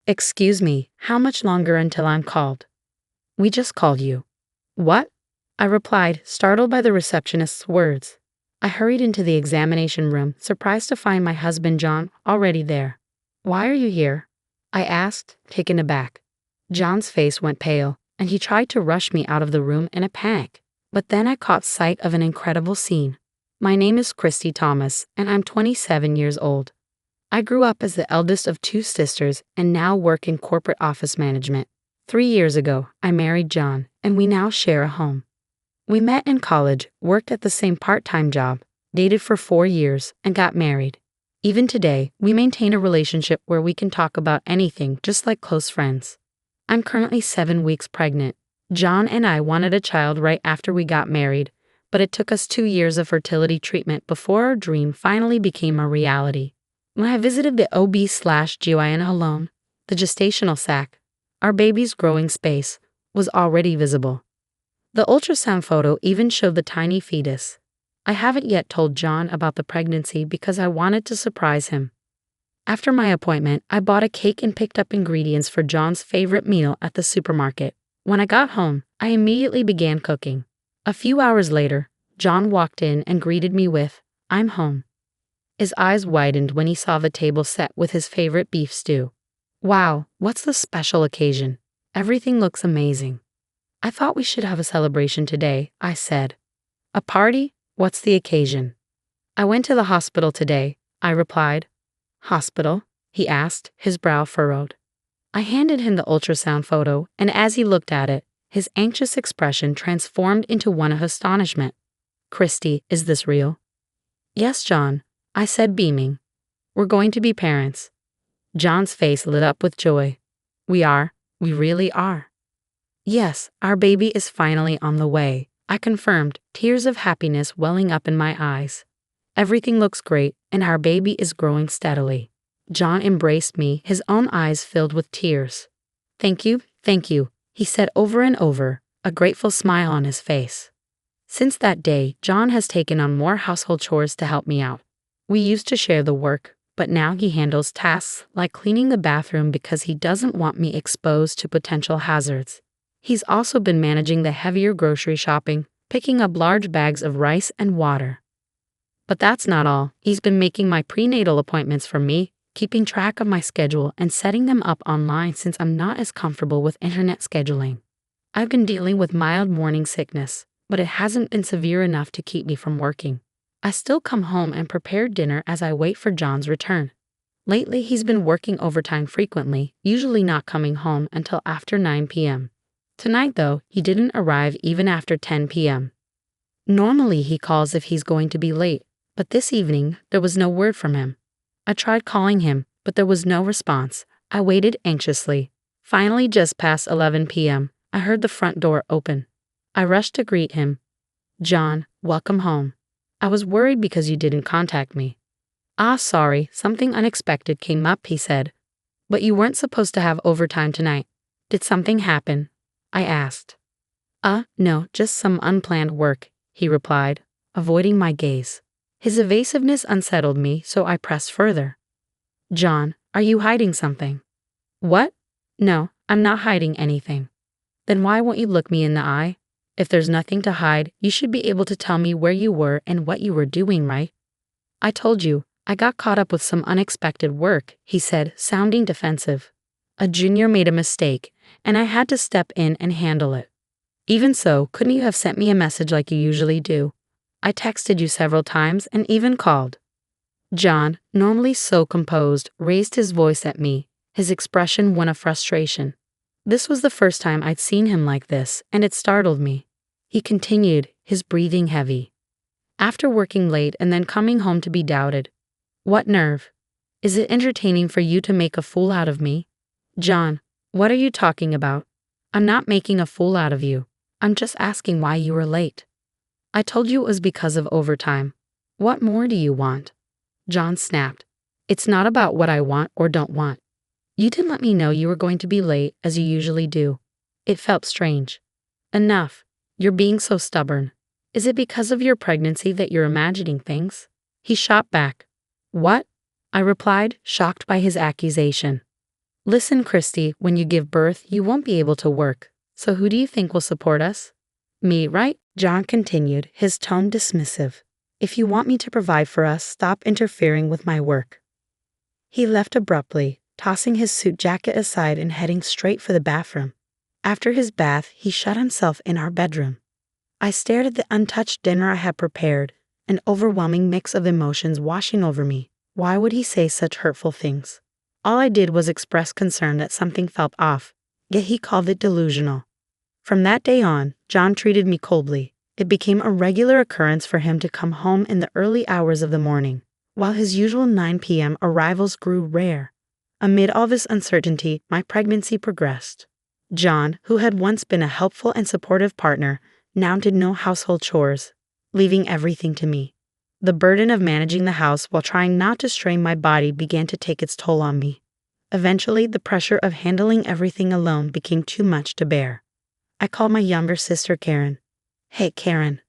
Excuse me, how much longer until I'm called? We just called you. What? I replied, startled by the receptionist's words. I hurried into the examination room, surprised to find my husband John already there. Why are you here? I asked, taken aback. John's face went pale, and he tried to rush me out of the room in a panic. But then I caught sight of an incredible scene. My name is Christy Thomas, and I'm 27 years old. I grew up as the eldest of two sisters and now work in corporate office management. 3 years ago, I married John, and we now share a home. We met in college, worked at the same part-time job, dated for 4 years, and got married. Even today, we maintain a relationship where we can talk about anything just like close friends. I'm currently 7 weeks pregnant. John and I wanted a child right after we got married, but it took us 2 years of fertility treatment before our dream finally became a reality. When I visited the OB-GYN alone, the gestational sac, our baby's growing space, was already visible. The ultrasound photo even showed the tiny fetus. I haven't yet told John about the pregnancy because I wanted to surprise him. After my appointment, I bought a cake and picked up ingredients for John's favorite meal at the supermarket. When I got home, I immediately began cooking. A few hours later, John walked in and greeted me with, "I'm home." His eyes widened when he saw the table set with his favorite beef stew. Wow, what's the special occasion? Everything looks amazing. I thought we should have a celebration today, I said. A party? What's the occasion? I went to the hospital today, I replied. Hospital? He asked, his brow furrowed. I handed him the ultrasound photo, and as he looked at it, his anxious expression transformed into one of astonishment. Christy, is this real? Yes, John, I said, beaming. We're going to be parents. John's face lit up with joy. We really are. Yes, our baby is finally on the way, I confirmed, tears of happiness welling up in my eyes. Everything looks great, and our baby is growing steadily. John embraced me, his own eyes filled with tears. Thank you, he said over and over, a grateful smile on his face. Since that day, John has taken on more household chores to help me out. We used to share the work, but now he handles tasks like cleaning the bathroom because he doesn't want me exposed to potential hazards. He's also been managing the heavier grocery shopping, picking up large bags of rice and water. But that's not all. He's been making my prenatal appointments for me, keeping track of my schedule and setting them up online since I'm not as comfortable with internet scheduling. I've been dealing with mild morning sickness, but it hasn't been severe enough to keep me from working. I still come home and prepare dinner as I wait for John's return. Lately, he's been working overtime frequently, usually not coming home until after 9 p.m. Tonight, though, he didn't arrive even after 10 p.m. Normally, he calls if he's going to be late, but this evening, there was no word from him. I tried calling him, but there was no response. I waited anxiously. Finally, just past 11 p.m., I heard the front door open. I rushed to greet him. John, welcome home. I was worried because you didn't contact me. Sorry, something unexpected came up, he said. But you weren't supposed to have overtime tonight. Did something happen? I asked. No, just some unplanned work, he replied, avoiding my gaze. His evasiveness unsettled me, so I pressed further. John, are you hiding something? What? No, I'm not hiding anything. Then why won't you look me in the eye? If there's nothing to hide, you should be able to tell me where you were and what you were doing, right? I told you, I got caught up with some unexpected work, he said, sounding defensive. A junior made a mistake, and I had to step in and handle it. Even so, couldn't you have sent me a message like you usually do? I texted you several times and even called. John, normally so composed, raised his voice at me, his expression one of frustration. This was the first time I'd seen him like this, and it startled me. He continued, his breathing heavy. After working late and then coming home to be doubted. What nerve? Is it entertaining for you to make a fool out of me? John, what are you talking about? I'm not making a fool out of you. I'm just asking why you were late. I told you it was because of overtime. What more do you want? John snapped. It's not about what I want or don't want. You didn't let me know you were going to be late, as you usually do. It felt strange. Enough. You're being so stubborn. Is it because of your pregnancy that you're imagining things? He shot back. What? I replied, shocked by his accusation. Listen, Christy, when you give birth, you won't be able to work. So who do you think will support us? Me, right? John continued, his tone dismissive. If you want me to provide for us, stop interfering with my work. He left abruptly, tossing his suit jacket aside and heading straight for the bathroom. After his bath, he shut himself in our bedroom. I stared at the untouched dinner I had prepared, an overwhelming mix of emotions washing over me. Why would he say such hurtful things? All I did was express concern that something felt off, yet he called it delusional. From that day on, John treated me coldly. It became a regular occurrence for him to come home in the early hours of the morning, while his usual 9 p.m. arrivals grew rare. Amid all this uncertainty, my pregnancy progressed. John, who had once been a helpful and supportive partner, now did no household chores, leaving everything to me. The burden of managing the house while trying not to strain my body began to take its toll on me. Eventually, the pressure of handling everything alone became too much to bear. I called my younger sister Karen. Hey, Karen.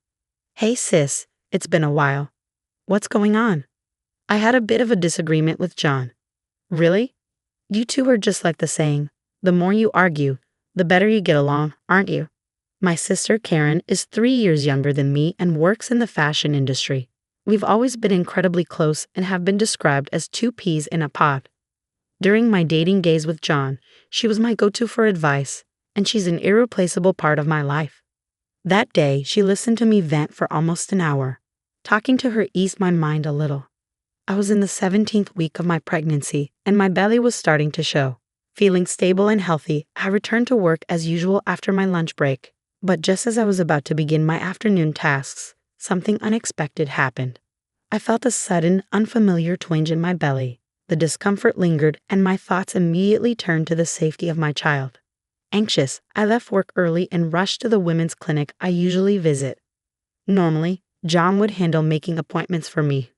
Hey, sis, it's been a while. What's going on? I had a bit of a disagreement with John. Really? You two are just like the saying, the more you argue, the better you get along, aren't you? My sister Karen is 3 years younger than me and works in the fashion industry. We've always been incredibly close and have been described as two peas in a pod. During my dating days with John, she was my go-to for advice, and she's an irreplaceable part of my life. That day, she listened to me vent for almost an hour. Talking to her eased my mind a little. I was in the 17th week of my pregnancy, and my belly was starting to show. Feeling stable and healthy, I returned to work as usual after my lunch break. But just as I was about to begin my afternoon tasks, something unexpected happened. I felt a sudden, unfamiliar twinge in my belly. The discomfort lingered, and my thoughts immediately turned to the safety of my child. Anxious, I left work early and rushed to the women's clinic I usually visit. Normally, John would handle making appointments for me,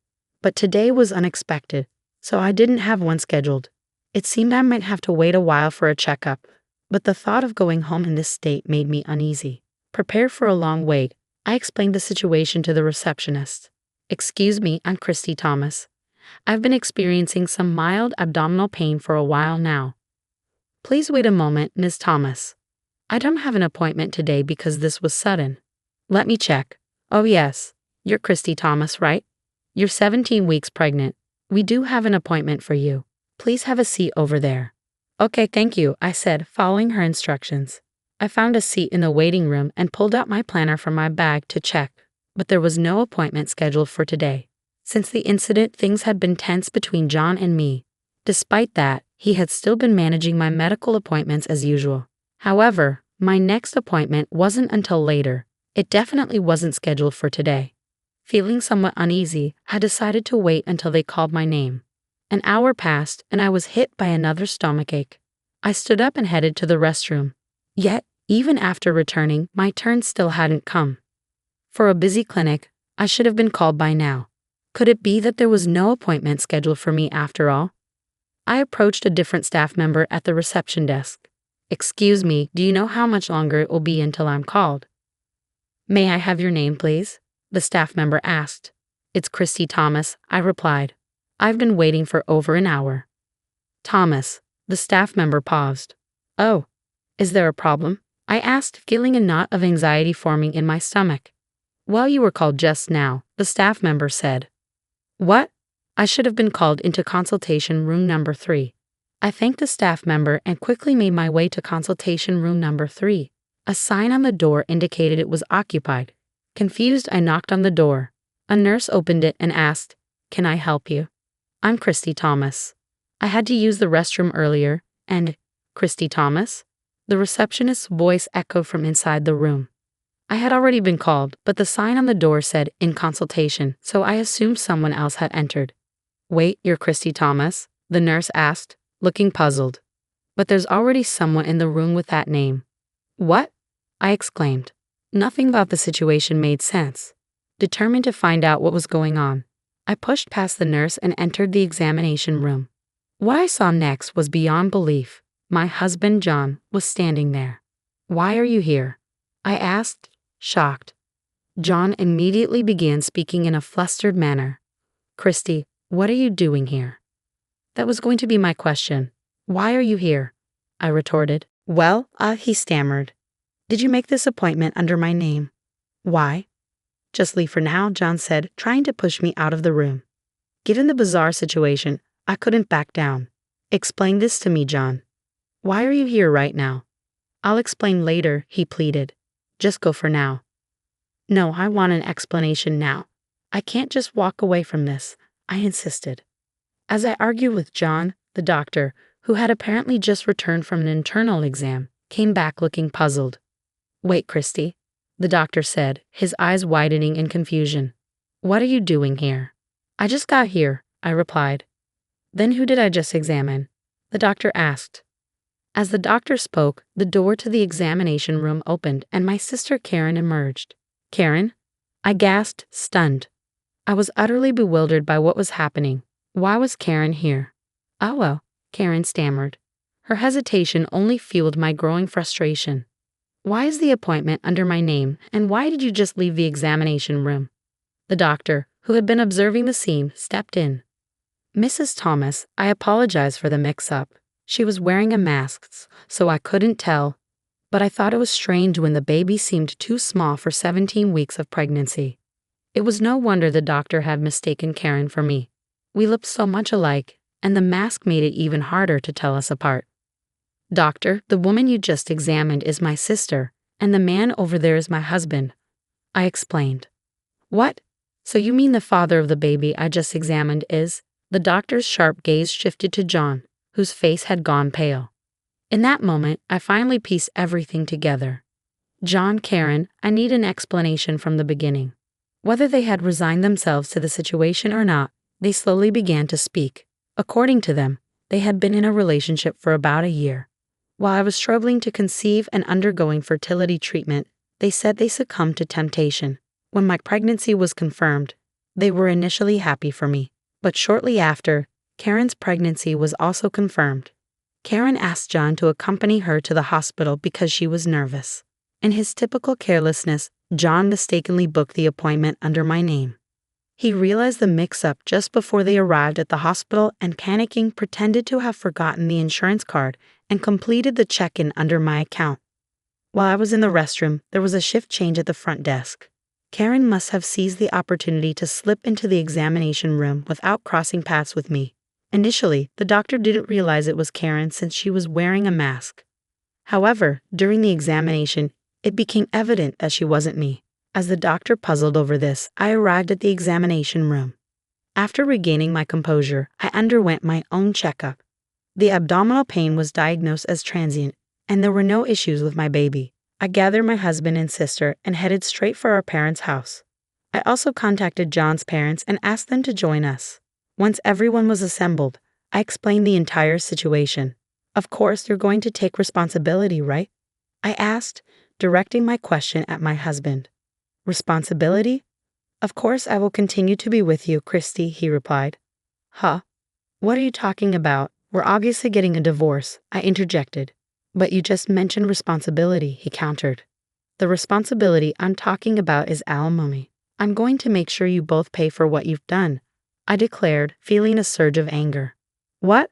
but today was unexpected, so I didn't have one scheduled. It seemed I might have to wait a while for a checkup, but the thought of going home in this state made me uneasy. Prepared for a long wait, I explained the situation to the receptionist. Excuse me, I'm Christy Thomas. I've been experiencing some mild abdominal pain for a while now. Please wait a moment, Ms. Thomas. I don't have an appointment today because this was sudden. Let me check. Oh yes, you're Christy Thomas, right? You're 17 weeks pregnant. We do have an appointment for you. Please have a seat over there. Okay, thank you, I said, following her instructions. I found a seat in the waiting room and pulled out my planner from my bag to check, but there was no appointment scheduled for today. Since the incident, things had been tense between John and me. Despite that, he had still been managing my medical appointments as usual. However, my next appointment wasn't until later. It definitely wasn't scheduled for today. Feeling somewhat uneasy, I decided to wait until they called my name. An hour passed, and I was hit by another stomachache. I stood up and headed to the restroom. Yet, even after returning, my turn still hadn't come. For a busy clinic, I should have been called by now. Could it be that there was no appointment scheduled for me after all? I approached a different staff member at the reception desk. Excuse me, do you know how much longer it will be until I'm called? May I have your name, please? The staff member asked. It's Christy Thomas, I replied. I've been waiting for over an hour. Thomas, the staff member paused. Oh, is there a problem? I asked, feeling a knot of anxiety forming in my stomach. Well, you were called just now, the staff member said. What? I should have been called into consultation room number 3. I thanked the staff member and quickly made my way to consultation room number 3. A sign on the door indicated it was occupied. Confused, I knocked on the door. A nurse opened it and asked, "Can I help you?" I'm Christy Thomas. I had to use the restroom earlier, and, Christy Thomas? The receptionist's voice echoed from inside the room. I had already been called, but the sign on the door said, "In consultation," so I assumed someone else had entered. Wait, you're Christy Thomas? The nurse asked, looking puzzled. But there's already someone in the room with that name. What? I exclaimed. Nothing about the situation made sense. Determined to find out what was going on, I pushed past the nurse and entered the examination room. What I saw next was beyond belief. My husband, John, was standing there. Why are you here? I asked, shocked. John immediately began speaking in a flustered manner. Christy, what are you doing here? That was going to be my question. Why are you here? I retorted. Well, he stammered. Did you make this appointment under my name? Why? Just leave for now, John said, trying to push me out of the room. Given the bizarre situation, I couldn't back down. Explain this to me, John. Why are you here right now? I'll explain later, he pleaded. Just go for now. No, I want an explanation now. I can't just walk away from this, I insisted. As I argued with John, the doctor, who had apparently just returned from an internal exam, came back looking puzzled. Wait, Christy, the doctor said, his eyes widening in confusion. What are you doing here? I just got here, I replied. Then who did I just examine? The doctor asked. As the doctor spoke, the door to the examination room opened and my sister Karen emerged. Karen? I gasped, stunned. I was utterly bewildered by what was happening. Why was Karen here? Oh well, Karen stammered. Her hesitation only fueled my growing frustration. Why is the appointment under my name, and why did you just leave the examination room? The doctor, who had been observing the scene, stepped in. Mrs. Thomas, I apologize for the mix-up. She was wearing a mask, so I couldn't tell, but I thought it was strange when the baby seemed too small for 17 weeks of pregnancy. It was no wonder the doctor had mistaken Karen for me. We looked so much alike, and the mask made it even harder to tell us apart. Doctor, the woman you just examined is my sister, and the man over there is my husband, I explained. What? So you mean the father of the baby I just examined is? The doctor's sharp gaze shifted to John, whose face had gone pale. In that moment, I finally pieced everything together. John, Karen, I need an explanation from the beginning. Whether they had resigned themselves to the situation or not, they slowly began to speak. According to them, they had been in a relationship for about a year. While I was struggling to conceive and undergoing fertility treatment, they said they succumbed to temptation. When my pregnancy was confirmed, they were initially happy for me. But shortly after, Karen's pregnancy was also confirmed. Karen asked John to accompany her to the hospital because she was nervous. In his typical carelessness, John mistakenly booked the appointment under my name. He realized the mix-up just before they arrived at the hospital and, panicking, pretended to have forgotten the insurance card and completed the check-in under my account. While I was in the restroom, there was a shift change at the front desk. Karen must have seized the opportunity to slip into the examination room without crossing paths with me. Initially, the doctor didn't realize it was Karen since she was wearing a mask. However, during the examination, it became evident that she wasn't me. As the doctor puzzled over this, I arrived at the examination room. After regaining my composure, I underwent my own checkup. The abdominal pain was diagnosed as transient, and there were no issues with my baby. I gathered my husband and sister and headed straight for our parents' house. I also contacted John's parents and asked them to join us. Once everyone was assembled, I explained the entire situation. Of course, you're going to take responsibility, right? I asked, directing my question at my husband. Responsibility? Of course I will continue to be with you, Christy, he replied. Huh? What are you talking about? We're obviously getting a divorce, I interjected. But you just mentioned responsibility, he countered. The responsibility I'm talking about is alimony. I'm going to make sure you both pay for what you've done, I declared, feeling a surge of anger. What?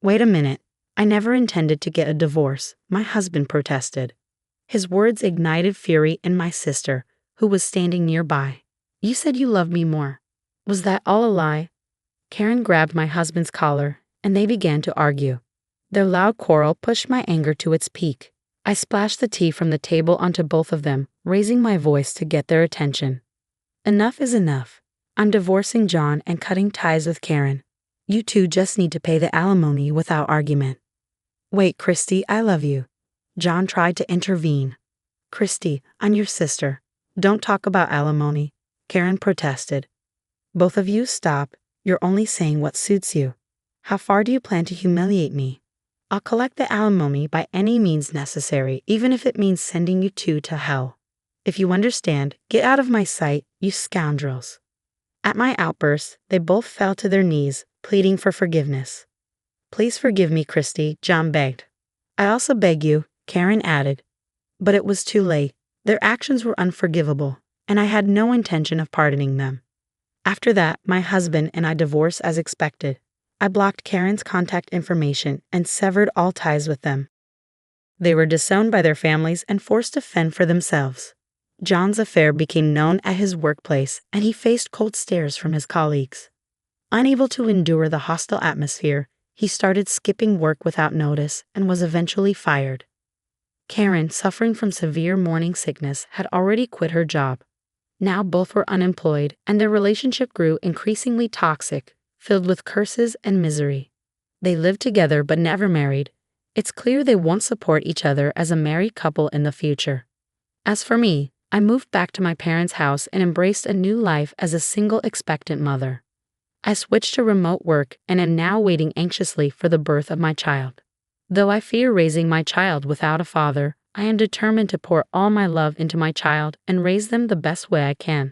Wait a minute. I never intended to get a divorce, my husband protested. His words ignited fury in my sister, who was standing nearby. You said you loved me more. Was that all a lie? Karen grabbed my husband's collar, and they began to argue. Their loud quarrel pushed my anger to its peak. I splashed the tea from the table onto both of them, raising my voice to get their attention. Enough is enough. I'm divorcing John and cutting ties with Karen. You two just need to pay the alimony without argument. Wait, Christy, I love you. John tried to intervene. Christy, I'm your sister. Don't talk about alimony, Karen protested. Both of you stop. You're only saying what suits you. How far do you plan to humiliate me? I'll collect the alimony by any means necessary, even if it means sending you two to hell. If you understand, get out of my sight, you scoundrels. At my outburst, they both fell to their knees, pleading for forgiveness. Please forgive me, Christy, John begged. I also beg you, Karen added. But it was too late. Their actions were unforgivable, and I had no intention of pardoning them. After that, my husband and I divorced as expected. I blocked Karen's contact information and severed all ties with them. They were disowned by their families and forced to fend for themselves. John's affair became known at his workplace, and he faced cold stares from his colleagues. Unable to endure the hostile atmosphere, he started skipping work without notice and was eventually fired. Karen, suffering from severe morning sickness, had already quit her job. Now both were unemployed, and their relationship grew increasingly toxic, filled with curses and misery. They lived together but never married. It's clear they won't support each other as a married couple in the future. As for me, I moved back to my parents' house and embraced a new life as a single expectant mother. I switched to remote work and am now waiting anxiously for the birth of my child. Though I fear raising my child without a father, I am determined to pour all my love into my child and raise them the best way I can.